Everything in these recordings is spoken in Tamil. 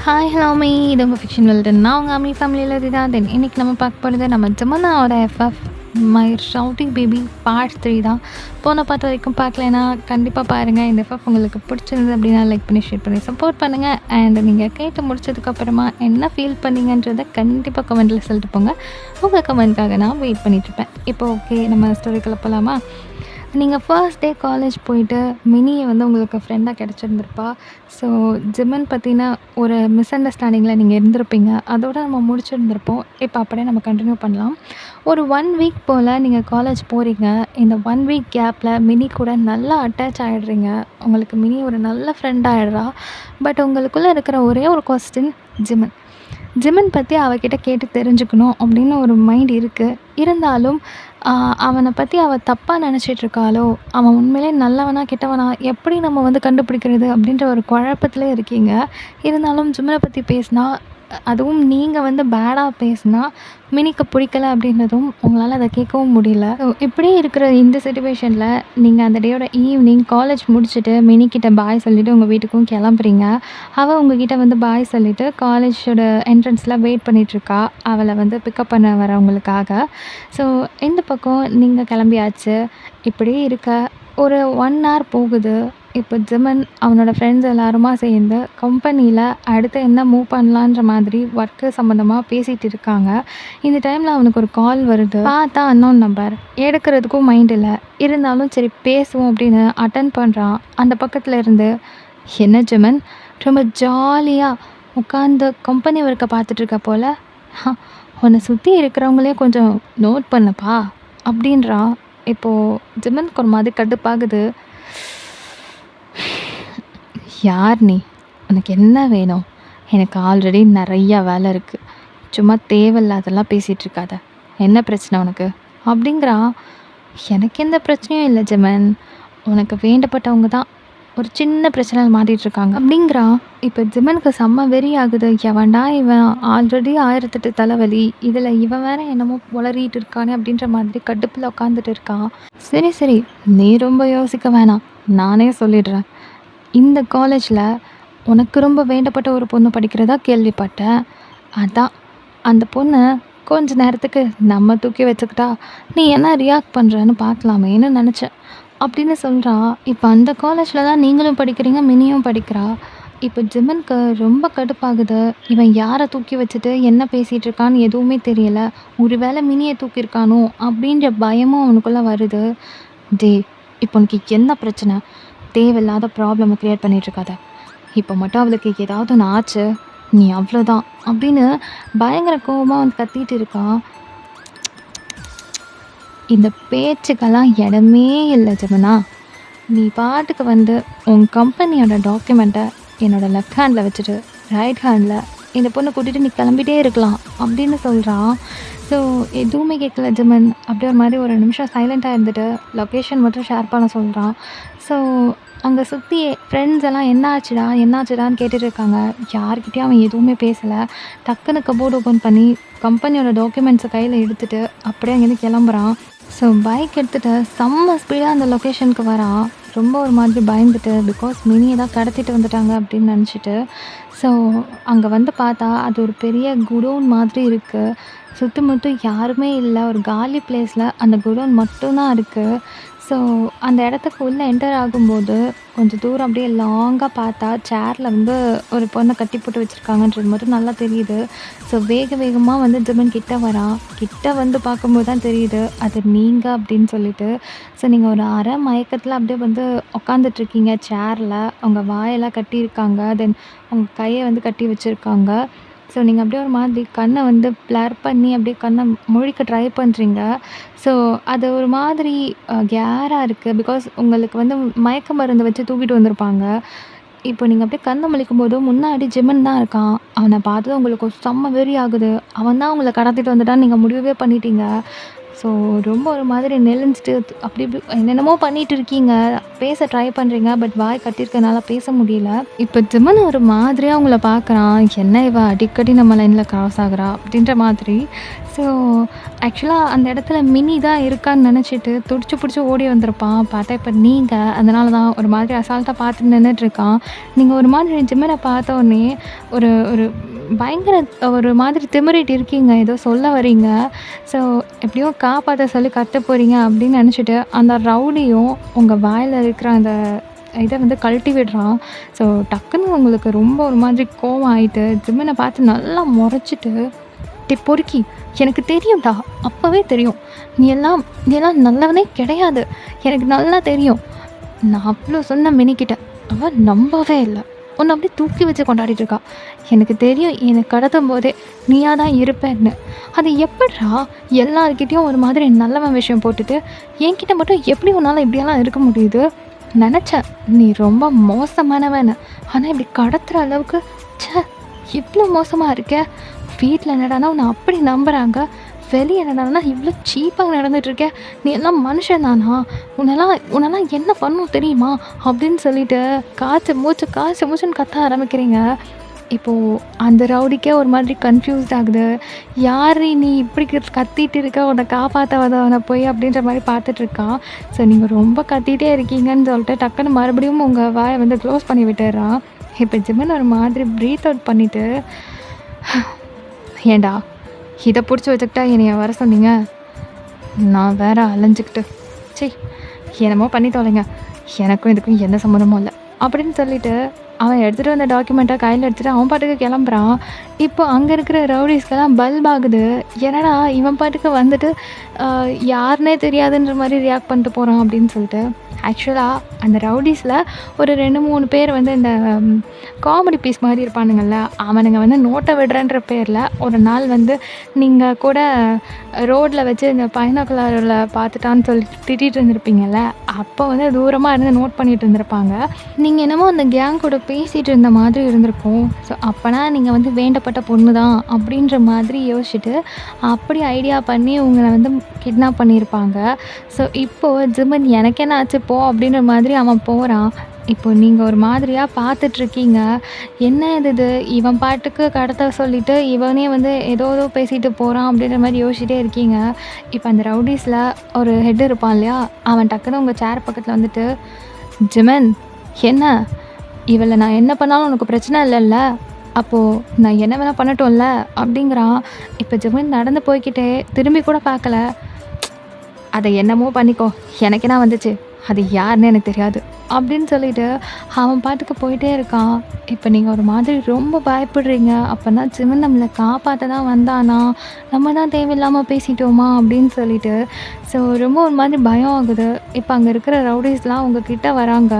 ஹாய் ஹலோ மீ இது உங்கள் ஃபிக்ஷன் வெல்டன். நான் உங்கள் அம்மி ஃபேமிலியில் இதுதான். தென் இன்றைக்கி நம்ம பார்க்க போகிறது நம்ம ஜமுனாவோட FF my shouting baby part 3 தான். போன பார்ட் வரைக்கும் பார்க்கலைன்னா கண்டிப்பாக பாருங்கள். இந்த எஃப்எஃப் உங்களுக்கு பிடிச்சிருந்தது அப்படின்னா லைக் பண்ணி ஷேர் பண்ணி சப்போர்ட் பண்ணுங்கள். அண்ட் நீங்கள் கேட்டு முடிச்சதுக்கப்புறமா என்ன ஃபீல் பண்ணீங்கன்றதை கண்டிப்பாக கமெண்ட்டில் சொல்லிட்டு போங்க. உங்கள் கமெண்ட்காக நான் வெயிட் பண்ணிகிட்ருப்பேன். இப்போ ஓகே, நம்ம ஸ்டோரிக்குள்ள போகலாமா? நீங்கள் ஃபர்ஸ்ட் டே காலேஜ் போயிட்டு மினியை வந்து உங்களுக்கு ஃப்ரெண்டாக கிடச்சிருந்துருப்பா. ஸோ ஜிமன் பற்றின ஒரு மிஸ் அண்டர்ஸ்டாண்டிங்கில் நீங்கள் இருந்திருப்பீங்க. அதோட நம்ம முடிச்சிருந்திருப்போம். இப்போ அப்படியே நம்ம கண்டினியூ பண்ணலாம். ஒரு 1 வீக் போல் நீங்கள் காலேஜ் போகிறீங்க. இந்த 1 வீக் கேப்பில் மினி கூட நல்லா அட்டாச் ஆகிடுறீங்க. உங்களுக்கு மினி ஒரு நல்ல ஃப்ரெண்ட் ஆகிடுறா. பட் உங்களுக்குள்ளே இருக்கிற ஒரே ஒரு கொஸ்டின் ஜிமன். ஜிமன் பற்றி அவகிட்ட கேட்டு தெரிஞ்சுக்கணும் அப்படின்னு ஒரு மைண்ட் இருக்குது. இருந்தாலும் அவனை பற்றி அவள் தப்பாக நினச்சிட்ருக்காளோ, அவன் உண்மையிலே நல்லவனா கெட்டவனா எப்படி நம்ம வந்து கண்டுபிடிக்கிறது அப்படின்ற ஒரு குழப்பத்திலே இருக்கீங்க. இருந்தாலும் ஜிமனை பற்றி பேசினா, அதுவும் நீங்கள் வந்து பேடாக பேசினா மினிக்கு பிடிக்கல அப்படின்றதும் உங்களால் அதை கேட்கவும் முடியல. ஸோ இப்படியே இருக்கிற இந்த சிச்சுவேஷனில் நீங்கள் அந்த டேயோட ஈவினிங் காலேஜ் முடிச்சுட்டு மினிக்கிட்ட பாய் சொல்லிவிட்டு உங்கள் வீட்டுக்கும் கிளம்புறீங்க. அவள் உங்ககிட்ட வந்து பாய் சொல்லிவிட்டு காலேஜோட என்ட்ரன்ஸில் வெயிட் பண்ணிகிட்ருக்கா, அவளை வந்து பிக்கப் பண்ண வரவங்களுக்காக. ஸோ இந்த பக்கம் நீங்கள் கிளம்பியாச்சு. இப்படியே இருக்க ஒரு 1 hour போகுது. இப்போ ஜிமன் அவனோட ஃப்ரெண்ட்ஸ் எல்லாருமா சேர்ந்து கம்பெனியில் அடுத்து என்ன மூவ் பண்ணலான்ற மாதிரி ஒர்க்கு சம்மந்தமாக பேசிகிட்டு இருக்காங்க. இந்த டைமில் அவனுக்கு ஒரு கால் வருது. பார்த்தா அன்னோன் நம்பர். எடுக்கிறதுக்கும் மைண்ட் இல்லை. இருந்தாலும் சரி பேசுவோம் அப்படின்னு அட்டன் பண்ணுறான். அந்த பக்கத்தில் இருந்து, என்ன ஜிமன் ரொம்ப ஜாலியாக உட்காந்து கம்பெனி ஒர்க்கை பார்த்துட்ருக்க போல், உன்னை சுற்றி இருக்கிறவங்களே கொஞ்சம் நோட் பண்ணப்பா அப்படின்றான். இப்போது ஜிமனுக்கு ஒரு மாதிரி கடுப்பாகுது. யார் நீ? உனக்கு என்ன வேணும்? எனக்கு ஆல்ரெடி நிறையா வேலை இருக்குது. சும்மா தேவையில்லாதெல்லாம் பேசிகிட்டு இருக்காத. என்ன பிரச்சனை உனக்கு அப்படிங்கிறான். எனக்கு எந்த பிரச்சனையும் இல்லை ஜிமன். உனக்கு வேண்டப்பட்டவங்க தான் ஒரு சின்ன பிரச்சனையில் மாட்டிகிட்ருக்காங்க அப்படிங்கிறான். இப்போ ஜிமனுக்கு செம்ம வெறி ஆகுது. எவன்டா இவன், ஆல்ரெடி 1008 தலைவலி, இதில் இவன் வேற என்னமோ உளறிட்டு இருக்கானே அப்படின்ற மாதிரி கடுப்பில் உட்காந்துட்டு இருக்கான். சரி சரி, நீ ரொம்ப யோசிக்க வேணாம், நானே சொல்லிடுறேன். இந்த காலேஜில் உனக்கு ரொம்ப வேண்டப்பட்ட ஒரு பொண்ணு படிக்கிறதா கேள்விப்பட்டேன். அதான் அந்த பொண்ணை கொஞ்ச நேரத்துக்கு நம்ம தூக்கி வச்சுக்கிட்டா நீ என்ன ரியாக்ட் பண்ணுறன்னு பார்க்கலாமேன்னு நினச்சேன் அப்படின்னு சொல்கிறான். இப்போ அந்த காலேஜில் தான் நீங்களும் படிக்கிறீங்க, மினியும் படிக்கிறா. இப்போ ஜிமனுக்கு ரொம்ப கடுப்பாகுது. இவன் யாரை தூக்கி வச்சுட்டு என்ன பேசிகிட்டு இருக்கான்னு எதுவுமே தெரியல. ஒரு வேளை மினியை தூக்கியிருக்கானோ அப்படின்ற பயமும் அவனுக்குள்ளே வருது. டே, இப்போ உனக்கு என்ன பிரச்சனை? தேவையில்லாத ப்ராப்ளமை க்ரியேட் பண்ணிகிட்ருக்காத. இப்போ மட்டும் அவளுக்கு ஏதாவது ஒன்று ஆச்சு, நீ அவ்வளோதான் அப்படின்னு பயங்கர கோபமாக வந்து கத்திட்டு இருக்கான். இந்த பேச்சுக்கெல்லாம் இடமே இல்லை ஜமுனா. நீ பாட்டுக்கு வந்து உன் கம்பெனியோட டாக்குமெண்ட்டை என்னோடய லெஃப்ட் ஹேண்டில் வச்சுட்டு ரைட் ஹேண்டில் இந்த பொண்ணை கூட்டிகிட்டு நீ கிளம்பிட்டே இருக்கலாம் அப்படின்னு சொல்கிறான். ஸோ எதுவுமே கேட்கல ஜிமன். அப்படியே ஒரு மாதிரி ஒரு நிமிஷம் சைலண்ட்டாக இருந்துட்டு லொக்கேஷன் மட்டும் ஷேர் பண்ண சொல்கிறான். ஸோ அங்கே சுற்றி ஃப்ரெண்ட்ஸ் எல்லாம் என்னாச்சுடான்னு கேட்டுட்டு இருக்காங்க. யார்கிட்டயும் அவன் எதுவுமே பேசலை. டக்குன்னு கபோர்டு ஓப்பன் பண்ணி கம்பெனியோட டாக்குமெண்ட்ஸை கையில் எடுத்துகிட்டு அப்படியே அங்கேருந்து கிளம்புறான். ஸோ பைக் எடுத்துகிட்டு செம்ம ஸ்பீடாக அந்த லொக்கேஷனுக்கு வரான். ரொம்ப ஒரு மாதிரி பயந்துட்டு, பிகாஸ் மினியை தான் கடத்திட்டு வந்துட்டாங்க அப்படின்னு நினச்சிட்டு. ஸோ அங்கே வந்து பார்த்தா அது ஒரு பெரிய குடோன் மாதிரி இருக்குது. சுற்றுமுற்றும் யாருமே இல்லை. ஒரு காலி பிளேஸில் அந்த குடோன் மட்டும்தான் இருக்குது. ஸோ அந்த இடத்துக்கு உள்ளே என்டர் ஆகும்போது கொஞ்சம் தூரம் அப்படியே லாங்காக பார்த்தா சேரில் வந்து ஒரு பொண்ணை கட்டி போட்டு வச்சுருக்காங்கன்றது மட்டும் நல்லா தெரியுது. ஸோ வேகமாக வந்து ஜிமன் கிட்ட வரான். கிட்ட வந்து பார்க்கும்போது தான் தெரியுது அது நீங்கள் அப்படின்னு சொல்லிட்டு. ஸோ நீங்கள் ஒரு அரை மயக்கத்தில் அப்படியே வந்து உட்காந்துட்ருக்கீங்க சேரில். அவங்க வாயெல்லாம் கட்டியிருக்காங்க. தென் அவங்க கையை வந்து கட்டி வச்சுருக்காங்க. ஸோ நீங்கள் அப்படியே ஒரு மாதிரி கண்ணை வந்து ப்ளர் பண்ணி அப்படியே கண்ணை முழிக்க ட்ரை பண்ணுறீங்க. ஸோ அது ஒரு மாதிரி கேராக இருக்குது. பிகாஸ் உங்களுக்கு வந்து மயக்க மருந்து வச்சு தூக்கிட்டு வந்திருப்பாங்க. இப்போ நீங்கள் அப்படியே கண்ணை முழிக்கும்போது முன்னாடி ஜிமன் தான் இருக்கான். அவனை பார்த்ததும் உங்களுக்கு ஒரு செம்ம வெறி ஆகுது. அவன் தான் உங்களை கடத்திட்டு வந்துட்டான்னு நீங்கள் முடிவே பண்ணிட்டீங்க. ஸோ ரொம்ப ஒரு மாதிரி நெளிஞ்சிட்டு அப்படி இப்படி என்னென்னமோ பண்ணிட்டு இருக்கீங்க. பேச ட்ரை பண்ணுறீங்க. பட் வாய் கட்டியிருக்கனால பேச முடியல. இப்போ ஜிமன் ஒரு மாதிரியா உங்கள பார்க்குறான். என்ன இவ அடிக்கடி நம்ம லைன்ல கிராஸ் ஆகுறா அப்படின்ற மாதிரி. ஸோ ஆக்சுவலா அந்த இடத்துல மினி தான் இருக்கான்னு நெனச்சிட்டு துடிச்சு புடிச்சு ஓடி வந்திருப்பான். பார்த்தா இப்ப நீங்க. அதனால தான் ஒரு மாதிரி அசால்ட்டா பார்த்துட்டு நின்னுட்டுருக்கான். நீங்க ஒரு மாதிரி ஜிம்மன பார்த்தோனே ஒரு ஒரு பயங்கர ஒரு மாதிரி திமிறிட்டு இருக்கீங்க. ஏதோ சொல்ல வரீங்க. ஸோ எப்படியோ காப்பாத்த சொல்லி கத்த போறீங்க அப்படின்னு நெனச்சுட்டு, அந்த ரவுடியும் உங்க வாயில இருக்கிற அந்த இத வந்து கழட்டி விடுறான். ஸோ டக்குன்னு உங்களுக்கு ரொம்ப ஒரு மாதிரி கோவம் ஆயிட்டு, ஜிம்மன பார்த்து நல்லா மொறச்சிட்டு, "டேய் பொறுக்கி! எனக்கு தெரியும்டா. அப்பவே தெரியும். நீ எல்லாம் நல்லவனே கிடையாது. எனக்கு நல்லா தெரியும்." நான் அவ்ளோ சொன்னேன் மினிக்கிட்ட. அவ நம்பவே இல்ல. உன்ன அப்படியே தூக்கி வச்சு கொண்டாடிட்டு இருக்கா. "எனக்கு தெரியும் என்ன கடத்தும்போதே நீயா தான் இருப்பேன்னு. அது எப்பிட்றா எல்லார்கிட்டயும் ஒரு மாதிரி நல்லவன் வேஷம் போட்டுட்டு, என்கிட்ட மட்டும் எப்படி உன்னால இப்படியெல்லாம் இருக்க முடியுது? நெனச்சேன் நீ ரொம்ப மோசமானவன்னு. ஆனா இப்படி கடத்துற அளவுக்கு ச்சே! இவ்ளோ மோசமா இருக்க. வீட்ல என்னடான்னா உன்ன அப்படி நம்புறாங்க. வெளிய என்னடான்னா இவ்ளோ சீப்பா நடந்துட்டு இருக்க. நீ எல்லாம் மனுஷன் தானா? உன்னெல்லாம் என்ன பண்ணும் தெரியுமா?" அப்படின்னு சொல்லிட்டு காய்ச்ச மூச்சுன்னு கத்த ஆரம்பிக்கிறீங்க. இப்போ அந்த ரவுடிக்கே ஒரு மாதிரி கன்ஃப்யூஸ்ட் ஆகுது. யாரு நீ இப்படி கத்திட்டு இருக்க? உன்ன காப்பாத்த வந்தவன போய் அப்படின்ற மாரி பார்த்துட்ருக்கான். ஸோ நீங்க ரொம்ப கத்திட்டே இருக்கீங்கன்னு சொல்லிட்டு டக்குன்னு மறுபடியும் உங்க வாய வந்து க்ளோஸ் பண்ணி விட்டுர்றான். இப்போ ஜிம்மன் ஒரு மாதிரி ப்ரீத் அவுட் பண்ணிட்டு, "ஏன்டா இத புடிச்சு வச்சுக்கிட்டா என்னைய வர சொன்னீங்க? நான் வேற அலைஞ்சுக்கிட்டு. ச்சீ! என்னமோ பண்ணி தொலைங்க. எனக்கும் இதுக்கும் எந்த சம்மந்தமும் இல்ல." அப்படின்னு சொல்லிட்டு அவன் எடுத்துட்டு வந்த டாக்குமெண்ட்ட கையில எடுத்துட்டு அவன் பாட்டுக்கு கிளம்புறான். இப்போ அங்க இருக்கிற ரவுடீஸ்க்கெல்லாம் பல்ப் ஆகுது. என்னடா இவன் பாட்டுக்கு வந்துட்டு யாருன்னே தெரியாதுன்ற மாரி ரியாக்ட் பண்ணிட்டு போறான் அப்படின்னு சொல்லிட்டு. ஆக்சுவலா அந்த ரவுடீஸ்ல ஒரு 2, 3 பேர் வந்து இந்த காமெடி பீஸ் மாரி இருப்பானுங்கல்ல. அவனுங்க வந்து நோட்ட விடுறேன்ற பேர்ல ஒரு நாள் வந்து நீங்க கூட ரோட்ல வச்சு இந்த பைனாகுலர்ல பார்த்துட்டான்னு சொல்லிட்டு திட்டிட்டு இருந்திருப்பீங்கல்ல. அப்போ வந்து தூரமா இருந்து நோட் பண்ணிட்டு இருந்திருப்பாங்க. நீங்க என்னமோ அந்த கேங் கூட பேசிட்டு இருந்த மாதிரி இருந்திருக்கும். ஸோ அப்பனா நீங்க வந்து வேண்டப்பட்ட பொண்ணு தான் அப்படின்ற மாதிரி யோசிச்சுட்டு, அப்படி ஐடியா பண்ணி உங்கள வந்து கிட்னாப் பண்ணியிருப்பாங்க. ஸோ இப்போ ஜிம்மன் "எனக்கு என்ன ஆச்சு போ" அப்படின்ற மாதிரி அவன் போறான். இப்போ நீங்க ஒரு மாதிரியா பார்த்துட்ருக்கீங்க. என்ன இது? இவன் பாட்டுக்கு கடத்த சொல்லிட்டு, இவனே வந்து ஏதோ ஏதோ பேசிட்டு போறான் அப்படின்ற மாரி யோசிச்சுட்டே இருக்கீங்க. இப்போ அந்த ரவுடீஸ்ல ஒரு ஹெட் இருப்பான் இல்லையா? அவன் டக்குனு உங்க சேர் பக்கத்துல வந்துட்டு, "ஜிமன் என்ன? இவள நான் என்ன பண்ணாலும் உனக்கு பிரச்சனை இல்லல்ல? அப்போ நான் என்ன வேணா பண்ணட்டும்ல?" அப்படிங்கிறான். இப்போ ஜிமன் நடந்து போய்க்கிட்டே திரும்பி கூட பார்க்கல. "அத என்னமோ பண்ணிக்கோ. எனக்கு என்ன வந்துச்சு? அது யாருன்னு எனக்கு தெரியாது." அப்படின்னு சொல்லிட்டு அவன் பாட்டுக்கு போயிட்டே இருக்கான். இப்போ நீங்க ஒரு மாதிரி ரொம்ப பயப்படுறீங்க. அப்பன்னா ஜிமன் நம்மள காப்பாத்த தான் வந்தானா? நம்ம தான் தேவையில்லாம பேசிட்டோமா? அப்படின்னு சொல்லிட்டு. ஸோ ரொம்ப ஒரு மாதிரி பயம் ஆகுது. இப்போ அங்க இருக்கிற ரவுடீஸ்லாம் உங்க கிட்ட வராங்க.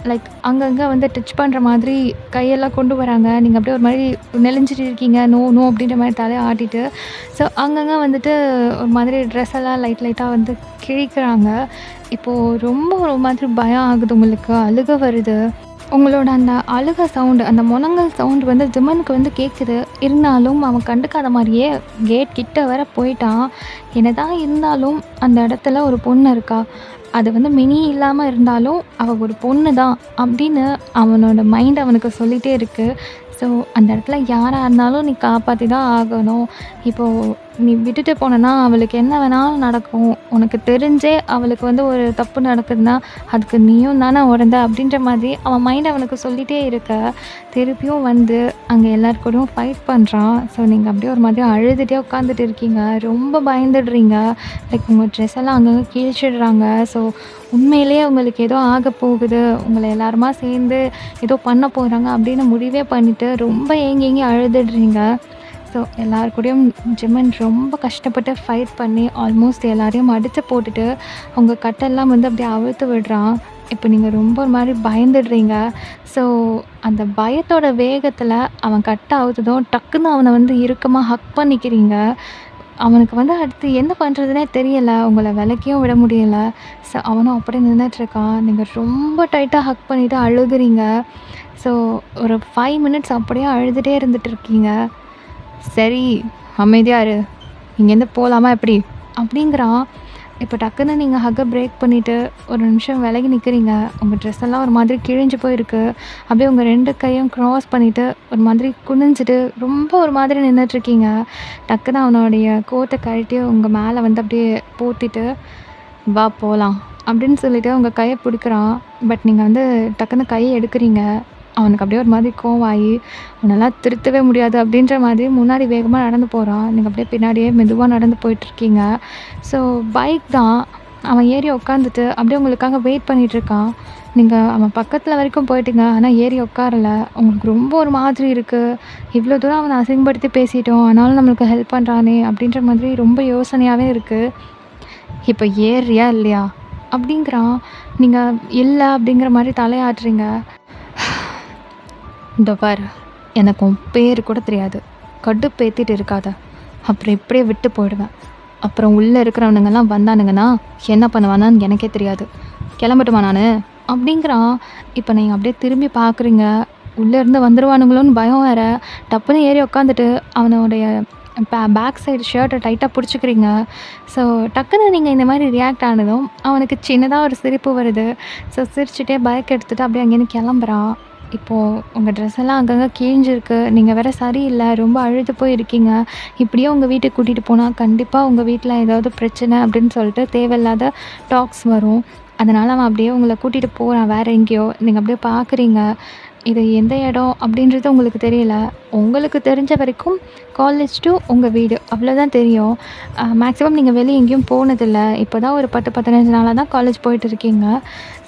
லைக் அங்கங்க வந்து டச் பண்ற மாதிரி கையெல்லாம் கொண்டு வராங்க. நீங்க அப்படியே ஒரு மாரி நெளிஞ்சிட்டு இருக்கீங்க. நோ நோ அப்படின்ற மாரி தலைய ஆட்டிட்டு. ஸோ அங்கங்க வந்துட்டு ஒரு மாதிரி ட்ரெஸ் எல்லாம் லைட்டா வந்து கிழிக்கிறாங்க. இப்போ ரொம்ப ஒரு மாதிரி பயம் ஆகுது உங்களுக்கு. அழுக வருது. உங்களோட அந்த அழுக சவுண்டு, அந்த முனங்கல் சவுண்ட் வந்து ஜிம்மனுக்கு வந்து கேட்குது. இருந்தாலும் அவன் கண்டுக்காத மாரியே கேட் கிட்ட வர போயிட்டான். என்னதான் இருந்தாலும் அந்த இடத்துல ஒரு பொண்ணு இருக்கா. அது வந்து மினி இல்லாம இருந்தாலும் அவ ஒரு பொண்ணு தான் அப்படின்னு அவனோட மைண்ட் அவனுக்கு சொல்லிட்டே இருக்கு. ஸோ அந்த இடத்துல யாரா இருந்தாலும் நீ காப்பாத்தி தான் ஆகணும். இப்போ நீ விட்டுட்டு போனேன்னா அவளுக்கு என்ன வேணாலும் நடக்கும். உனக்கு தெரிஞ்சே அவளுக்கு வந்து ஒரு தப்பு நடக்குதுன்னா, அதுக்கு நீயும் தானே உடந்த அப்படின்ற மாதிரி அவன் மைண்ட் அவனுக்கு சொல்லிட்டே இருக்க, திருப்பியும் வந்து அங்க எல்லார் கூடயும் ஃபைட் பண்றான். ஸோ நீங்க அப்படியே ஒரு மாதிரி அழுதுட்டே உட்காந்துட்டு இருக்கீங்க. ரொம்ப பயந்துடுறீங்க. லைக் உங்க ட்ரெஸ் எல்லாம் அங்கங்க கிழிச்சிடுறாங்க. ஸோ உண்மையிலேயே உங்களுக்கு ஏதோ ஆகப்போகுது. உங்கள எல்லாருமா சேர்ந்து ஏதோ பண்ண போறாங்க அப்படின்னு முடிவே பண்ணிட்டு ரொம்ப ஏங்கி ஏங்கி அழுதுடுறீங்க. ஸோ எல்லார் கூடயும் ஜிம்மன் ரொம்ப கஷ்டப்பட்டு ஃபைட் பண்ணி ஆல்மோஸ்ட் எல்லாரையும் அடிச்சு போட்டுட்டு, அவங்க கட்டெல்லாம் வந்து அப்படியே அவிழ்த்து விடுறான். இப்போ நீங்க ரொம்ப ஒரு மாரி பயந்துடுறீங்க. ஸோ அந்த பயத்தோட வேகத்துல அவன் கட்ட அவுத்ததும் டக்குன்னு அவன வந்து இறுக்கமா ஹக் பண்ணிக்கிறீங்க. அவனுக்கு வந்து அடுத்து என்ன பண்ணுறதுனே தெரியல. உங்கள விலக்கியும் விட முடியல. ஸோ அவனும் அப்படியே நின்னுட்டுருக்கான். நீங்க ரொம்ப டைட்டா ஹக் பண்ணிட்டு அழுகுறீங்க. ஸோ ஒரு 5 மினிட்ஸ் அப்படியே அழுதுட்டே இருந்துட்டு இருக்கீங்க. "சரி அமைதியா இரு. இங்கேருந்து போலாமா எப்படி?" அப்படிங்கிறான். இப்போ டக்குன்னு நீங்கள் ஹக்கை பிரேக் பண்ணிவிட்டு ஒரு நிமிஷம் விலகி நிற்கிறீங்க. உங்கள் ட்ரெஸ் எல்லாம் ஒரு மாதிரி கிழிஞ்சு போயிருக்கு. அப்படியே உங்கள் 2 கையும் க்ராஸ் பண்ணிவிட்டு ஒரு மாதிரி குனிஞ்சிட்டு ரொம்ப ஒரு மாதிரி நின்றுட்டுருக்கீங்க. டக்குன்னு அவனுடைய கோட்டை கழட்டி உங்கள் மேலே வந்து அப்படியே போத்திட்டு, "வா போகலாம்" அப்படின்னு சொல்லிட்டு உங்கள் கையை பிடிக்கிறான். பட் நீங்கள் வந்து டக்குன்னு கையை எடுக்கிறீங்க. அவனுக்கு அப்படியே ஒரு மாதிரி கோவமாகி, "உன்னெல்லாம் திருத்தவே முடியாது" அப்படின்ற மாதிரி முன்னாடி வேகமாக நடந்து போகிறான். நீங்கள் அப்படியே பின்னாடியே மெதுவாக நடந்து போயிட்டுருக்கீங்க. ஸோ பைக் தான். அவன் ஏறி உட்காந்துட்டு அப்படியே உங்களுக்காக வெயிட் பண்ணிகிட்ருக்கான். நீங்கள் அவன் பக்கத்தில் வரைக்கும் போயிட்டீங்க. ஆனால் ஏறி உட்காரல. உங்களுக்கு ரொம்ப ஒரு மாதிரி இருக்குது. இவ்வளோ தூரம் அவனை அசிங்கப்படுத்தி பேசிட்டோம். ஆனாலும் நம்மளுக்கு ஹெல்ப் பண்ணுறானே அப்படின்ற மாதிரி ரொம்ப யோசனையாகவே இருக்குது. இப்போ ஏறுறியா இல்லையா அப்படிங்கிறான். நீங்கள் இல்லை அப்படிங்கிற மாதிரி தலையாட்டுறீங்க. "இதோ பாரு, எனக்கு உன் பேர் கூட தெரியாது. கடுப்பேத்திட்டு இருக்காத. அப்புறம் இப்படியே விட்டு போயிடுவேன். அப்புறம் உள்ளே இருக்கிறவனுங்கெல்லாம் வந்தானுங்கன்னா என்ன பண்ணுவானான்னு எனக்கே தெரியாது. கிளம்பட்டுமா நான்?" அப்படிங்கிறான். இப்போ நீங்கள் அப்படியே திரும்பி பார்க்குறீங்க. உள்ளேருந்து வந்துடுவானுங்களோன்னு பயம் வேறு. டப்புன்னு ஏறி உட்காந்துட்டு அவனுடைய பேக் சைடு ஷர்ட்டை டைட்டாக பிடிச்சிக்கிறீங்க. ஸோ டக்குன்னு நீங்கள் இந்த மாதிரி ரியாக்ட் ஆனதும் அவனுக்கு சின்னதாக ஒரு சிரிப்பு வருது. ஸோ சிரிச்சுட்டே பைக் எடுத்துகிட்டு அப்படியே அங்கேருந்து கிளம்புறான். இப்போது உங்கள் ட்ரெஸ் எல்லாம் அங்கங்கே கிழிஞ்சிருக்கு. நீங்கள் வேறு சரியில்லை, ரொம்ப அழுது போய் இருக்கீங்க. இப்படியே உங்கள் வீட்டுக்கு கூட்டிகிட்டு போனால் கண்டிப்பாக உங்கள் வீட்டில் ஏதாவது பிரச்சனை அப்படின்னு சொல்லிட்டு தேவையில்லாத டாக்ஸ் வரும். அதனால் அவன் அப்படியே உங்களை கூட்டிகிட்டு போகிறான் வேறு எங்கேயோ. நீங்கள் அப்படியே பார்க்குறீங்க. இது எந்த இடம் அப்படின்றது உங்களுக்கு தெரியல. உங்களுக்கு தெரிஞ்ச வரைக்கும் காலேஜ் டு உங்கள் வீடு அவ்வளோதான் தெரியும். மேக்ஸிமம் நீங்கள் வெளியே எங்கேயும் போனதில்லை. இப்போ தான் ஒரு 10, 15 நாளாக தான் காலேஜ் போயிட்டு இருக்கீங்க.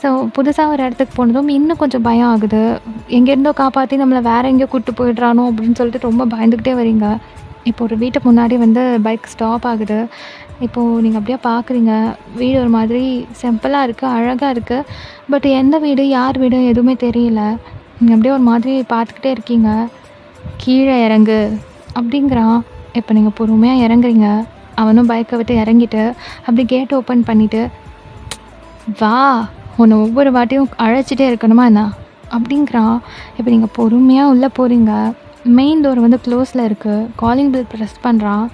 ஸோ புதுசாக ஒரு இடத்துக்கு போனதும் இன்னும் கொஞ்சம் பயம் ஆகுது. எங்கேருந்தோ காப்பாற்றி நம்மளை வேறு எங்கேயோ கூப்பிட்டு போயிடுறானோ அப்படின்னு சொல்லிட்டு ரொம்ப பயந்துக்கிட்டே வரீங்க. இப்போ ஒரு வீட்டுக்கு முன்னாடி வந்து பைக் ஸ்டாப் ஆகுது. இப்போது நீங்கள் அப்படியே பார்க்குறீங்க. வீடு ஒரு மாதிரி சிம்பிளாக இருக்குது, அழகாக இருக்குது. பட் எந்த வீடு, யார் வீடு எதுவுமே தெரியல. நீங்கள் அப்படியே ஒரு மாதிரி பார்த்துக்கிட்டே இருக்கீங்க. "கீழே இறங்கு" அப்படிங்கிறான். இப்போ நீங்கள் பொறுமையாக இறங்குறீங்க. அவனும் பைக்கை விட்டு இறங்கிட்டு அப்படி கேட் ஓப்பன் பண்ணிவிட்டு, "வா, உன்னை ஒவ்வொரு வாட்டியும் அழைச்சிட்டே இருக்கணுமா என்ன?" அப்படிங்கிறான். இப்போ நீங்கள் பொறுமையாக உள்ளே போகிறீங்க. மெயின் டோர் வந்து க்ளோஸில் இருக்குது. காலிங் பெல் ப்ரெஸ் பண்ணுறான்.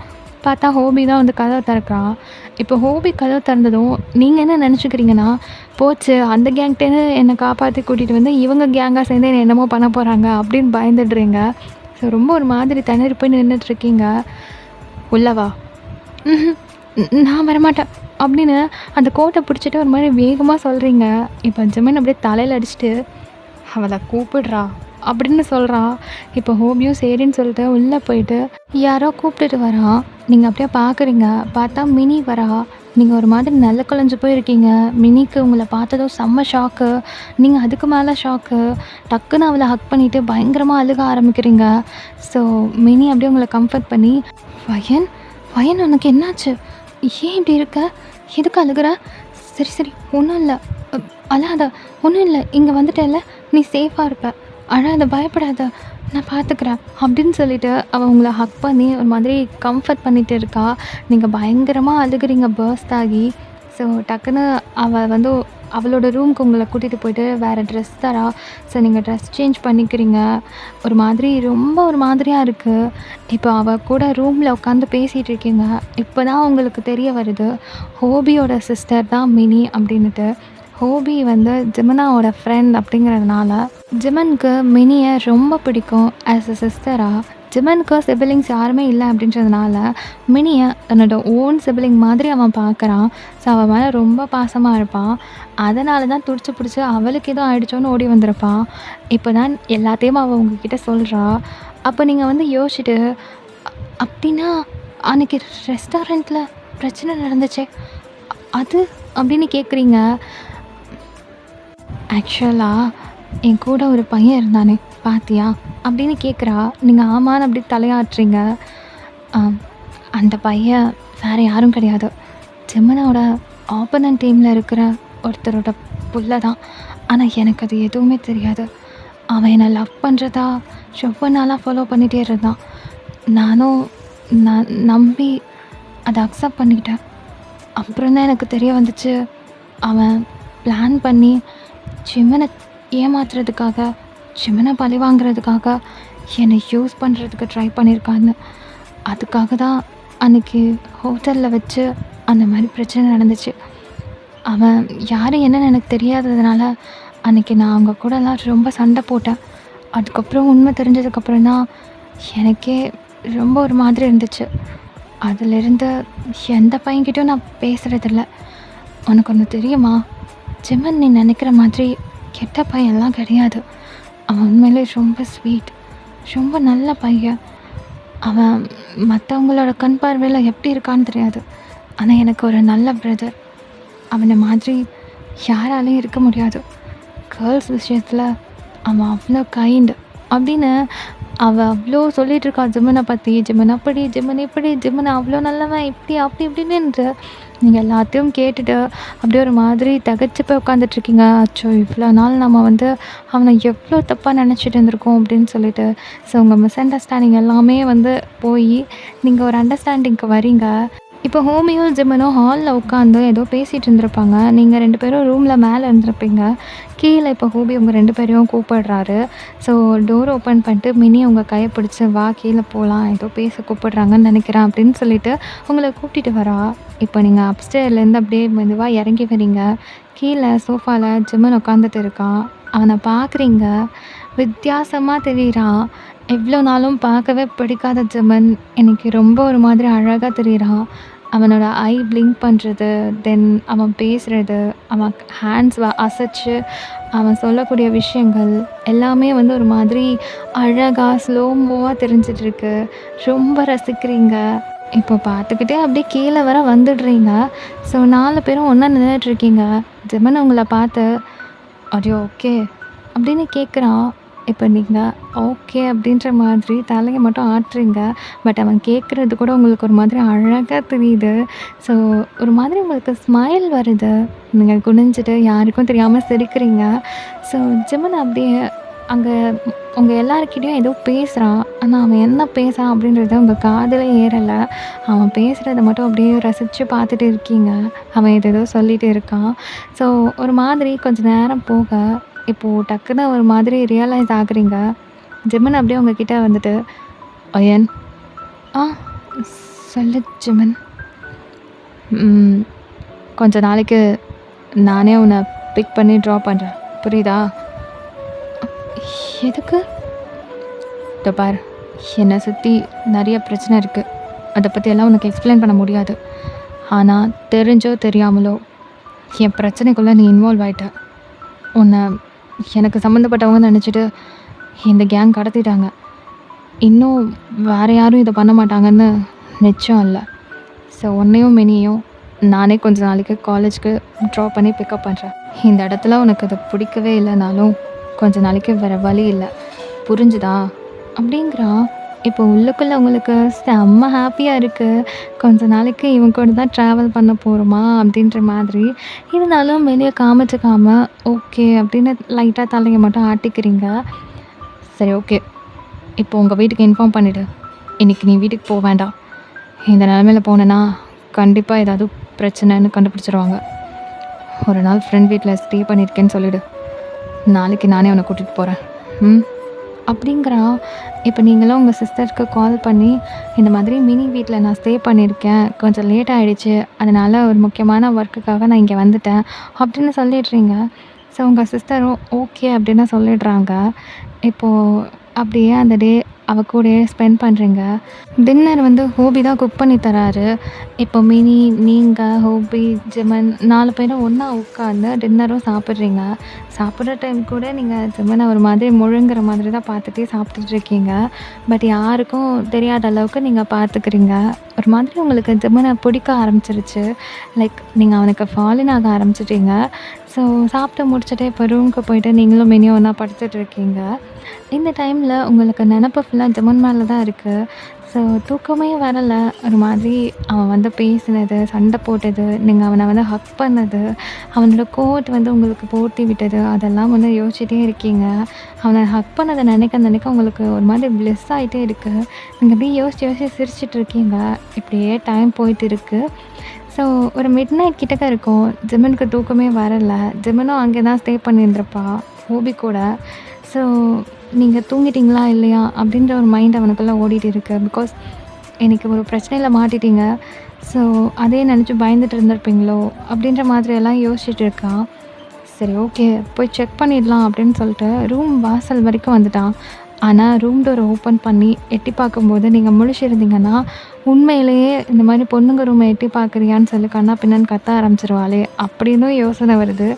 பார்த்தா ஹோபி தான் வந்து கதவை திறக்கிறான். இப்போ ஹோபி கதவை திறந்ததும் நீங்கள் என்ன நினச்சிக்கிறீங்கன்னா, போச்சு அந்த கேங்கிட்டேருந்து என்னை காப்பாற்றி கூட்டிகிட்டு வந்து இவங்க கேங்காக சேர்ந்து என்னை என்னமோ பண்ண போகிறாங்க அப்படின்னு பயந்துடுறீங்க. ஸோ ரொம்ப ஒரு மாதிரி திணறி போய் நின்றுட்டுருக்கீங்க. "உள்ளே வா." "ம்ஹும், நான் வரமாட்டேன்" அப்படின்னு அந்த கோட்டை பிடிச்சிட்டு ஒரு மாதிரி வேகமாக சொல்கிறீங்க. இப்போ ஜமீன் அப்படியே தலையில் அடிச்சுட்டு, "அவளை கூப்பிடுறா" அப்படின்னு சொல்கிறான். இப்போ ஹோபியும் சரின்னு சொல்லிட்டு உள்ளே போயிட்டு யாரோ கூப்பிட்டுட்டு வரான். நீங்கள் அப்படியே பார்க்குறீங்க. பார்த்தா மினி வரா. நீங்கள் ஒரு மாதிரி நல்ல குழஞ்சு போயிருக்கீங்க. மினிக்கு உங்களை பார்த்ததும் செம்ம ஷாக்கு. நீங்கள் அதுக்கு மேலே ஷாக்கு. டக்குன்னு அவளை ஹக் பண்ணிவிட்டு பயங்கரமாக அழுக ஆரம்பிக்கிறீங்க. ஸோ மினி அப்படியே உங்களை கம்ஃபர்ட் பண்ணி, "வயன், வயன் உனக்கு என்னாச்சு? ஏன் இப்படி இருக்க? எதுக்கு அழுகுற? சரி சரி ஒன்றும் இல்லை, அழாத, ஒன்றும் இல்லை, இங்கே வந்துட்டேல்ல, நீ சேஃபாக இருப்ப, அழாத, பயப்படாத, நான் பார்த்துக்கிறேன்" அப்படின்னு சொல்லிட்டு அவள் உங்களை ஹக் பண்ணி ஒரு மாதிரி கம்ஃபர்ட் பண்ணிகிட்டு இருக்கா. நீங்கள் பயங்கரமாக அழுகுறீங்க பர்ஸ்ட் ஆகி. ஸோ டக்குன்னு அவள் வந்து அவளோட ரூமுக்கு உங்களை கூட்டிகிட்டு போயிட்டு வேறு ட்ரெஸ் தரா. ஸோ நீங்கள் ட்ரெஸ் சேஞ்ச் பண்ணிக்கிறீங்க. ஒரு மாதிரி ரொம்ப ஒரு மாதிரியாக இருக்குது. இப்போ அவள் கூட ரூமில் உட்காந்து பேசிகிட்டு இருக்கீங்க. இப்போ தான் உங்களுக்கு தெரிய வருது ஹோபியோட சிஸ்டர் தான் மினி அப்படின்னுட்டு. ஹோபி வந்து ஜிமனாவோட ஃப்ரெண்ட் அப்படிங்கிறதுனால ஜிமனுக்கு மினியை ரொம்ப பிடிக்கும். ஆஸ் அ சிஸ்டராக ஜிமனுக்கு சிபிலிங்ஸ் யாருமே இல்லை அப்படின்றதுனால மினியை தன்னோட ஓன் சிபிலிங் மாதிரி அவன் பார்க்குறான். ஸோ அவன் மேலே ரொம்ப பாசமாக இருப்பான். அதனால தான் துடிச்சு பிடிச்சி அவளுக்கு எதுவும் ஆயிடுச்சோன்னு ஓடி வந்திருப்பான். இப்போ தான் எல்லாத்தையும் அவள் உங்ககிட்ட சொல்கிறா. அப்போ நீங்கள் வந்து யோசிச்சுட்டு, அப்படின்னா அன்றைக்கி ரெஸ்டாரண்ட்டில் பிரச்சனை நடந்துச்சே அது" அப்படின்னு கேட்குறீங்க. "ஆக்சுவலாக என் கூட ஒரு பையன் இருந்தானே பாத்தியா?" அப்படின்னு கேட்குறா. நீங்கள் ஆமான்னு அப்படி தலையாட்டுறீங்க. அந்த பையன் வேறு யாரும் கிடையாது, ஜெமினாவோட ஆப்போனன்ட் டீமில் இருக்கிற ஒருத்தரோட புள்ள தான். ஆனால் எனக்கு அது எதுவுமே தெரியாது. அவன் என்னை லவ் பண்ணுறதா ரொம்ப நாளாக ஃபாலோ பண்ணிகிட்டே இருந்தான். நானும் நம்பி அதை அக்செப்ட் பண்ணிக்கிட்டேன். அப்புறம் தான் எனக்கு தெரிய வந்துச்சு, அவன் பிளான் பண்ணி ஜிமனை ஏமாத்துறதுக்காக, ஜிமனை பழி வாங்குறதுக்காக என்னை யூஸ் பண்ணுறதுக்கு ட்ரை பண்ணியிருக்கான்னு. அதுக்காக தான் அன்றைக்கி ஹோட்டலில் வச்சு அந்த மாதிரி பிரச்சனை நடந்துச்சு. அவன் யார் என்னன்னு எனக்கு தெரியாததுனால அன்னைக்கு நான் அவங்க கூடலாம் ரொம்ப சண்டை போட்டேன். அதுக்கப்புறம் உண்மை தெரிஞ்சதுக்கப்புறம் தான் எனக்கே ரொம்ப ஒரு மாதிரி இருந்துச்சு. அதிலிருந்து எந்த பையன்கிட்டயும் நான் பேசுறதில்ல. உனக்கு ஒன்று தெரியுமா? ஜிமன் நீ நினைக்கிற மாதிரி கெட்ட பையன்லாம் கிடையாது. அவன் உண்மையிலே ரொம்ப ஸ்வீட். ரொம்ப நல்ல பையன். அவன் மற்றவங்களோட கண் பார்வையில் எப்படி இருக்கான்னு தெரியாது. ஆனால் எனக்கு ஒரு நல்ல பிரதர். அவனை மாதிரி யாராலையும் இருக்க முடியாது. கேர்ள்ஸ் விஷயத்தில் அவன் அவ்வளோ கைண்டு அப்படின்னு அவள் அவ்வளோ சொல்லிகிட்ருக்கா ஜிம்மனை பற்றி. ஜிம்மன் அப்படி, ஜிம்மன் இப்படி, ஜிம்மன் அவ்வளோ நல்லவன் இப்படி அப்படி இப்படின்னுட்டு நீங்கள் எல்லாத்தையும் கேட்டுட்டு அப்படியே ஒரு மாதிரி திகச்சு போய் உட்காந்துட்ருக்கீங்க. அச்சோ இவ்வளோ நாள் நம்ம வந்து அவனை எவ்வளோ தப்பாக நினச்சிட்டு இருந்திருக்கோம் அப்படின்னு சொல்லிட்டு. ஸோ உங்கள் மிஸ் அண்டர்ஸ்டாண்டிங் எல்லாமே வந்து போய் நீங்கள் ஒரு அண்டர்ஸ்டாண்டிங்க்கு வரீங்க. இப்போ ஹோமியும் ஜிம்மனும் ஹாலில் உட்காந்து ஏதோ பேசிகிட்டு இருந்திருப்பாங்க. நீங்கள் 2 பேரும் ரூமில் மேலே இருந்திருப்பீங்க. கீழே இப்போ ஹோபி உங்கள் 2 பேரையும் கூப்பிடுறாரு. ஸோ டோர் ஓப்பன் பண்ணிட்டு மினி உங்கள் கையை பிடிச்சி வா கீழே போகலாம், ஏதோ பேச கூப்பிடுறாங்கன்னு நினைக்கிறேன் அப்படின்னு சொல்லிட்டு உங்களை கூப்பிட்டுட்டு வரா. இப்போ நீங்கள் அப்ஸ்டேர்லேருந்து அப்படியே மெதுவாக இறங்கி வரீங்க. கீழே சோஃபாவில் ஜிம்மன் உட்காந்துட்டு இருக்கான். அவனை பார்க்குறீங்க. வித்தியாசமாக தெரியுறான். எவ்வளோ நாளும் பார்க்கவே பிடிக்காத ஜிம்மன் எனக்கு ரொம்ப ஒரு மாதிரி அழகாக தெரியுறான். அவனோட ஐ பிளிங்க் பண்ணுறது, தென் அவன் பேசுகிறது, அவன் ஹேண்ட்ஸ் அசைச்சு அவன் சொல்லக்கூடிய விஷயங்கள் எல்லாமே வந்து ஒரு மாதிரி அழகாக ஸ்லோமோவாக தெரிஞ்சிட்ருக்கு. ரொம்ப ரசிக்கிறீங்க. இப்போ பார்த்துக்கிட்டே அப்படியே கீழே வர வந்துடுறீங்க. ஸோ 4 பேரும் ஒன்றா நின்றுட்டுருக்கீங்க. ஜிம்மன் உங்களை பார்த்து ஆர் யூ ஓகே அப்படின்னு கேட்குறான். இப்போ நீங்கள் ஓகே அப்படின்ற மாதிரி தலையை மட்டும் ஆட்டுறீங்க. பட் அவன் கேட்குறது கூட உங்களுக்கு ஒரு மாதிரி அழகாக தெரியுது. ஸோ ஒரு மாதிரி உங்களுக்கு ஸ்மைல் வருது. நீங்கள் குனிஞ்சிட்டு யாருக்கும் தெரியாமல் சிரிக்கிறீங்க. ஸோ ஜிம்மன் அப்படியே அங்கே உங்கள் எல்லாருக்கிட்டையும் ஏதோ பேசுகிறான். ஆனால் அவன் என்ன பேசுகிறான் அப்படின்றது உங்கள் காதில் ஏறலை. அவன் பேசுகிறத மட்டும் அப்படியே ரசித்து பார்த்துட்டு இருக்கீங்க. அவன் ஏதோ சொல்லிகிட்டு இருக்கான். ஸோ ஒரு மாதிரி கொஞ்சம் நேரம் போக இப்போது டக்குன்னு ஒரு மாதிரி ரியலைஸ் ஆகுறீங்க. ஜிம்மன் அப்படியே உங்ககிட்ட வந்துட்டு அயன் ஆ சொல்லு ஜிம்மன். கொஞ்ச நாளைக்கு நானே உன்னை பிக் பண்ணி ட்ரா பண்ணுறேன், புரியுதா? எதுக்கு? இதோ பார், என்னை சுற்றி நிறைய பிரச்சனை இருக்குது. அதை பற்றியெல்லாம் உனக்கு எக்ஸ்பிளைன் பண்ண முடியாது. ஆனால் தெரிஞ்சோ தெரியாமலோ என் பிரச்சனைக்குள்ளே நீ இன்வால்வ் ஆகிட்ட. உன்னை எனக்கு சம்மந்தப்பட்டவங்க நினச்சிட்டு இந்த கேங் கடத்திட்டாங்க. இன்னும் வேறு யாரும் இதை பண்ண மாட்டாங்கன்னு நிச்சயம் இல்லை. ஸோ உன்னையும் மினியும் நானே கொஞ்ச நாளைக்கு காலேஜ்க்கு ட்ரா பண்ணி பிக்கப் பண்ணுறேன். இந்த இடத்துல உனக்கு அது பிடிக்கவே இல்லைனாலும் கொஞ்ச நாளைக்கு வேறு வழி இல்லை, புரிஞ்சுதா அப்படிங்கிறான். இப்போ உள்ளுக்குள்ளே உங்களுக்கு செம்ம ஹாப்பியாக இருக்குது. கொஞ்ச நாளைக்கு இவன் கூட தான் ட்ராவல் பண்ண போகிறோமா அப்படின்ற மாதிரி. இருந்தாலும் வெளியே காமிச்சிக்காம ஓகே அப்படின்னு லைட்டாக தலையை மட்டும் ஆட்டிக்கிறீங்க. சரி ஓகே, இப்போ உங்கள் வீட்டுக்கு இன்ஃபார்ம் பண்ணிவிடு. இன்றைக்கி நீ வீட்டுக்கு போக வேண்டாம். இந்த நிலமையில போனேன்னா கண்டிப்பாக ஏதாவது பிரச்சனைன்னு கண்டுபிடிச்சிருவாங்க. ஒரு நாள் ஃப்ரெண்ட் வீட்டில் ஸ்டே பண்ணியிருக்கேன்னு சொல்லிவிடு. நாளைக்கு நானே உன்னை கூட்டிகிட்டு போகிறேன் அப்படிங்கிறான். இப்போ நீங்களும் உங்கள் சிஸ்டருக்கு கால் பண்ணி இந்த மாதிரி மினி வீட்டில் நான் ஸ்டே பண்ணியிருக்கேன், கொஞ்சம் லேட் ஆகிடுச்சு, அதனால் ஒரு முக்கியமான ஒர்க்குக்காக நான் இங்கே வந்துட்டேன் அப்படின்னு சொல்லிடுறீங்க. ஸோ உங்கள் சிஸ்டரும் ஓகே அப்படின்னு சொல்லிடுறாங்க. இப்போது அப்படியே அந்த டே அவ கூடயே ஸ்பெண்ட் பண்ணுறீங்க. டின்னர் வந்து ஹோபி தான் குக் பண்ணி தராரு. இப்போ மினி, நீங்கள், ஹோபி, ஜிம்மன் 4 பேரும் ஒன்றா உட்காந்து டின்னரும் சாப்பிட்றீங்க. சாப்பிட்ற டைம் கூட நீங்கள் ஜிம்மனை ஒரு மாதிரி முழுங்குற மாதிரி தான் பார்த்துட்டே சாப்பிட்டுட்ருக்கீங்க. பட் யாருக்கும் தெரியாத அளவுக்கு நீங்கள் பார்த்துக்கிறீங்க. ஒரு மாதிரி உங்களுக்கு ஜிம்மனை பிடிக்க ஆரம்பிச்சிருச்சு. லைக் நீங்கள் அவனுக்கு ஃபாலின் ஆக ஆரம்பிச்சிட்டீங்க. ஸோ சாப்பிட்டு முடிச்சுட்டு இப்போ ரூமுக்கு போயிட்டு நீங்களும் மினியும் ஒன்றா படுத்துட்ருக்கீங்க. இந்த டைமில் உங்களுக்கு நினப்பு ஃபுல்லாக ஜிம்மன் மேலே தான் இருக்குது. ஸோ தூக்கமே வரலை. ஒரு மாதிரி அவன் வந்து பேசினது, சண்டை போட்டது, நீங்கள் அவனை வந்து ஹக் பண்ணது, அவனோட கோட் வந்து உங்களுக்கு போர்த்தி விட்டது, அதெல்லாம் வந்து யோசிச்சுட்டே இருக்கீங்க. அவனை ஹக் பண்ணதை நினைக்க உங்களுக்கு ஒரு மாதிரி ப்ளெஸ் ஆகிட்டே இருக்குது. நீங்கள் அப்படியே யோசிச்சு சிரிச்சிட்ருக்கீங்க. இப்படியே டைம் போயிட்டு இருக்குது. ஸோ ஒரு மிட் நைட் கிட்டக்க இருக்கும். ஜிம்மனுக்கு தூக்கமே வரலை. ஜிம்மனும் அங்கே தான் ஸ்டே பண்ணியிருந்திருப்பா ஹோபி கூட. ஸோ நீங்கள் தூங்கிட்டீங்களா இல்லையா அப்படின்ற ஒரு மைண்ட் அவனுக்குள்ளே ஓடிட்டு இருக்கு. பிகாஸ் இன்னைக்கு ஒரு பிரச்சனையில மாட்டிட்டீங்க. ஸோ அதே நெனச்சு பயந்துட்டு இருந்திருப்பீங்களோ? அப்படின்ற மாதிரியெல்லாம் யோசிச்சுட்டு இருக்கா. சரி ஓகே. போய் செக் பண்ணிடலாம் அப்படின்னு சொல்லிட்டு ரூம் வாசல் வரைக்கும் வந்துட்டான். ஆனா ரூம் டோர ஓப்பன் பண்ணி எட்டி பார்க்கும்போது நீங்க முழிச்சிருந்தீங்கன்னா, உண்மையிலேயே இந்த மாரி பொண்ணுங்க ரூம எட்டி பார்க்குறியான்னு சொல்லி கன்னா பின்னான்னு கத்த ஆரம்பிச்சுருவாளே! அப்படின்னு யோசனை வருது.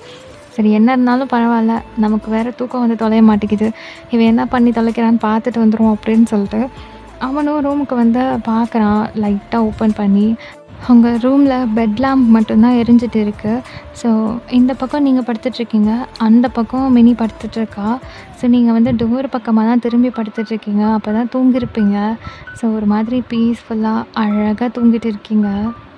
சரி என்ன இருந்தாலும் பரவால்ல. நமக்கு வேற தூக்கம் வந்து தொலைய மாட்டேங்குது. இவன் என்ன பண்ணி தொலைக்கிறான்னு பார்த்துட்டு வந்துருவோம் அப்படின்னு சொல்லிட்டு, அவனும் ரூமுக்கு வந்து பார்க்குறான். லைட்டா ஓப்பன் பண்ணி உங்க ரூம்ல பெட் லேம்ப் மட்டும் தான் எரிஞ்சுட்டு இருக்கு. ஸோ இந்த பக்கம் நீங்க படுத்துட்ருக்கீங்க. அந்த பக்கம் மினி படுத்துட்ருக்கா. ஸோ நீங்க வந்து டோர் பக்கமா தான் திரும்பி படுத்துட்ருக்கீங்க. அப்ப தான் தூங்கியிருப்பீங்க. ஸோ ஒரு மாதிரி பீஸ்ஃபுல்லா அழகா தூங்கிட்டு இருக்கீங்க.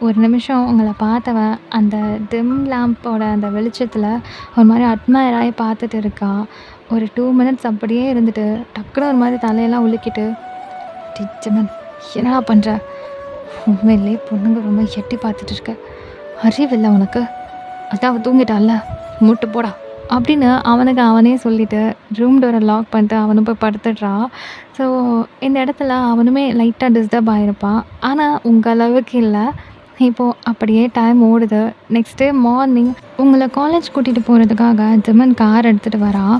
ஒரு நிமிஷம் உங்கள பார்த்தவன் அந்த டிம் லேம்போட அந்த வெளிச்சத்துல ஒரு மாரி அட்மையர் ஆயி பார்த்துட்டு இருக்கா. ஒரு 2 மினிட்ஸ் அப்படியே இருந்துட்டு, டக்குனு ஒரு மாரி தலையெல்லாம் உலுக்கிட்டு, "டிச்சமன் என்னடா பண்ற?" உண்மையிலே பொண்ணுங்க ரொம்ப எட்டி பார்த்துட்டு இருக்க. அறிவில்ல உனக்கு? அதான் அவ தூங்கிட்டால்ல, மூட்டு போடா அப்படின்னு அவனுக்கு அவனே சொல்லிட்டு ரூம் டோரை லாக் பண்ணிட்டு அவனும் போய் படுத்துடுறான். ஸோ இந்த இடத்துல அவனுமே லைட்டாக டிஸ்டர்ப் ஆகிருப்பான். ஆனால் உங்கள் அளவுக்கு இல்லை. இப்போது அப்படியே டைம் ஓடுது. நெக்ஸ்ட் டே மார்னிங் உங்களை காலேஜ் கூட்டிகிட்டு போகிறதுக்காக ஜெமன் கார் எடுத்துகிட்டு வரான்.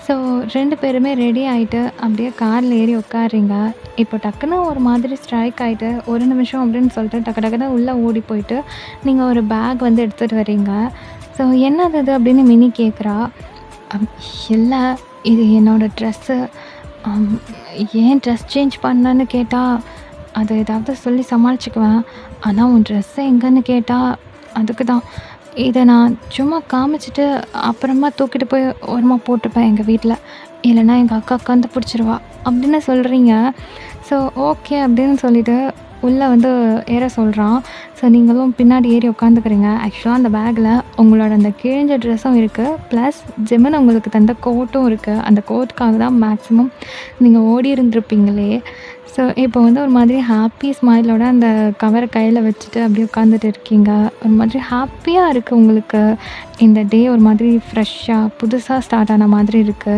ஸோ 2 பேருமே ரெடி ஆயிட்டு அப்படியே கார்ல ஏறி உட்கார்றீங்க. இப்போ டக்குனு ஒரு மாதிரி ஸ்ட்ரைக் ஆயிட்டு, ஒரு நிமிஷம் அப்படின்னு சொல்லிட்டு டக்கு டக்குன்னு உள்ள ஓடி போயிட்டு, நீங்க ஒரு பேக் வந்து எடுத்துட்டு வரீங்க. ஸோ "என்னது இது?" அப்படின்னு மினி கேட்குறா. அம் "இல்ல, இது என்னோட ட்ரெஸ்ஸு. அம் ஏன் ட்ரெஸ் சேஞ்ச் பண்ணேன்னு கேட்டா, அது ஏதாவது சொல்லி சமாளிச்சுக்குவேன். ஆனா உன் ட்ரெஸ்ஸு எங்கன்னு கேட்டா, அதுக்கு தான். இத நான் சும்மா காமிச்சுட்டு, அப்புறமா தூக்கிட்டு போய் ஓரமா போட்டுப்பேன் எங்க வீட்ல. இல்லன்னா எங்க அக்கா கண்டுபிடிச்சிருவா." அப்படின்னு சொல்றீங்க. ஸோ ஓகே அப்படின்னு சொல்லிட்டு உள்ள வந்து ஏற சொல்றான். ஸோ நீங்களும் பின்னாடி ஏறி உட்காந்துக்கிறீங்க. ஆக்சுவலா அந்த பேக்ல உங்களோட அந்த கிழிஞ்ச ட்ரெஸ்ஸும் இருக்கு. ப்ளஸ் ஜிமின் உங்களுக்கு தந்த கோட்டும் இருக்கு. அந்த கோட்டுக்காக தான் மேக்ஸிமம் நீங்க ஓடி இருந்திருப்பீங்களே. ஸோ இப்போ வந்து ஒரு மாதிரி ஹாப்பி ஸ்மைலோட அந்த கவர கையில வச்சுட்டு அப்படியே உட்காந்துட்டு இருக்கீங்க. ஒரு மாதிரி ஹாப்பியா இருக்கு உங்களுக்கு. இந்த டே ஒரு மாதிரி ஃப்ரெஷ்ஷா, புதுசா ஸ்டார்ட் ஆன மாதிரி இருக்கு.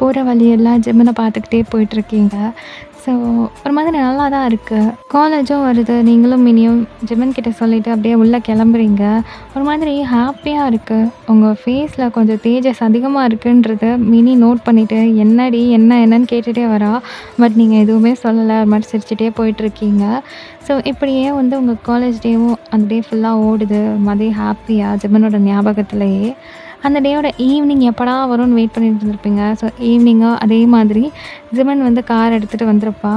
போற வழியெல்லாம் ஜிம்மன பார்த்துக்கிட்டே போயிட்டுருக்கீங்க. ஸோ ஒரு மாதிரி நல்லா தான் இருக்கு. காலேஜும் வருது. நீங்களும் மினியும் ஜிம்மன் கிட்ட சொல்லிட்டு அப்படியே உள்ள கிளம்புறீங்க. ஒரு மாதிரி ஹாப்பியா இருக்கு. உங்க ஃபேஸ்ல கொஞ்சம் தேஜஸ் அதிகமா இருக்குன்றத மினி நோட் பண்ணிட்டு, "என்னடி? என்ன என்னன்னு?" கேட்டுட்டே வரா. பட் நீங்க எதுவுமே சொல்லல. ஒரு மாரி சிரிச்சுட்டே போயிட்டுருக்கீங்க. ஸோ இப்படியே வந்து உங்க காலேஜ் டேவும் அந்த டே ஃபுல்லா ஓடுது. ஒரு மாதிரி ஹாப்பியா ஜிம்மனோட ஞாபகத்திலேயே. அந்த டேயோட ஈவினிங் எப்படா வரும்னு வெயிட் பண்ணிட்டு இருந்திருப்பீங்க. ஸோ ஈவினிங்கும் அதே மாதிரி ஜிமன் வந்து கார் எடுத்துகிட்டு வந்திருப்பா.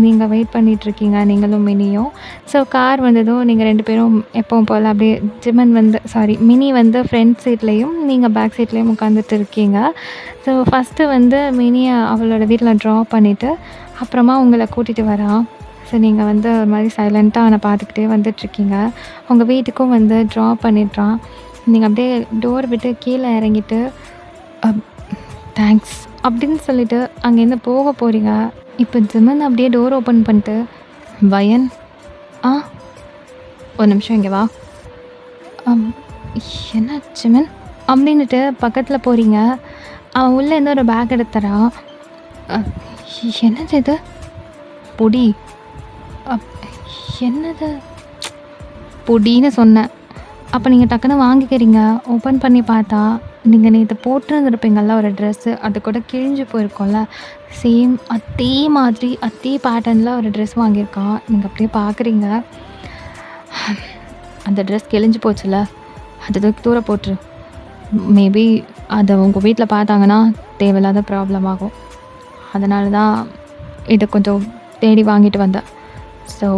நீங்க வெயிட் பண்ணிட்டுருக்கீங்க நீங்களும் மினியும். ஸோ கார் வந்ததும் நீங்க 2 பேரும் எப்பவும் போல அப்படியே ஜிமன் வந்து மினி வந்து ஃப்ரண்ட் சீட்லயும், நீங்க பேக் சீட்லயும் உட்காந்துட்டு இருக்கீங்க. ஸோ ஃபர்ஸ்ட்டு வந்து மினிய அவளோட வீட்ல ட்ராப் பண்ணிட்டு, அப்புறமா உங்கள கூட்டிட்டு வரா. ஸோ நீங்க வந்து ஒரு மாரி சைலன்ட்டா அவன பார்த்துக்கிட்டே வந்துட்டுருக்கீங்க. உங்க வீட்டுக்கும் வந்து ட்ராப் பண்ணிடுறான். நீங்க அப்படியே டோர் விட்டு கீழ இறங்கிட்டு, அப் தேங்க்ஸ் அப்படின்னு சொல்லிட்டு அங்கேருந்து போக போறீங்க. இப்போ ஜிமன் அப்படியே டோர் ஓப்பன் பண்ணிட்டு, "வயன், ஆ ஒரு நிமிஷம் இங்க வா." அம் "என்ன ஜிமன்?" அப்படின்னுட்டு பக்கத்துல போறீங்க. அவன் உள்ளேருந்து ஒரு பேக் எடுத்து தரான். அ "என்னது இது?" "பொடி." அப் "என்னது?" "பொடின்னு சொன்னேன்." அப்போ நீங்க டக்குனு வாங்கிக்கிறீங்க. ஓப்பன் பண்ணி பார்த்தா, நீங்க நேத்து போட்டிருந்திருப்பீங்கள்ல ஒரு ட்ரெஸ்ஸு, அது கூட கிழிஞ்சு போயிருக்கும்ல. சேம் அதே மாதிரி, அதே பேட்டர்ன்ல ஒரு ட்ரெஸ் வாங்கியிருக்கான். நீங்க அப்படியே பார்க்குறீங்க. "அந்த ட்ரெஸ் கிழிஞ்சு போச்சுல்ல, அத தூக்கி தூர போட்டுரு. மேபி அத உங்க வீட்ல பார்த்தாங்கன்னா, தேவையில்லாத ப்ராப்ளம் ஆகும். அதனால தான் இத கொஞ்சம் தேடி வாங்கிட்டு வந்தேன். ஸோ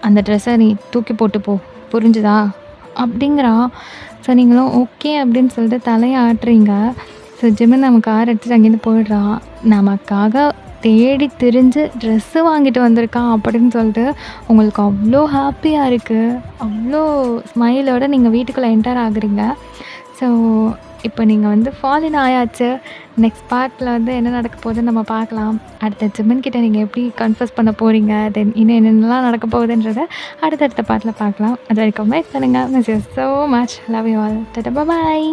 அந்த ட்ரெஸ்ஸை நீ தூக்கி போட்டு போ. புரிஞ்சுதா?" அப்படிங்கிறான். ஸோ நீங்களும் ஓகே அப்படின்னு சொல்லிட்டு தலைய ஆட்டுறீங்க. ஸோ ஜிமின் நம்ம கார் எடுத்துகிட்டு அங்கேருந்து போயிடுறான். நமக்காக தேடி திரிஞ்சு ட்ரெஸ்ஸு வாங்கிட்டு வந்திருக்கான் அப்படின்னு சொல்லிட்டு உங்களுக்கு அவ்வளோ ஹாப்பியாக இருக்குது. அவ்வளோ ஸ்மைலோட நீங்கள் வீட்டுக்குள்ளே என்டர் ஆகுறீங்க. ஸோ இப்போ நீங்கள் வந்து ஃபாலின் ஆயாச்சு. நெக்ஸ்ட் பார்ட்டில் வந்து என்ன நடக்க போகுதுன்னு நம்ம பார்க்கலாம். அடுத்த ஜிம்மன் கிட்ட நீங்கள் எப்படி கன்ஃபஸ் பண்ண போகிறீங்க, தென் இன்னும் என்னென்னலாம் நடக்க போகுதுன்றத அடுத்தடுத்த பார்ட்டில் பார்க்கலாம். அது வரைக்கும் வெயிட் பண்ணுங்கள். Miss you so much. Love you all. Tata bye.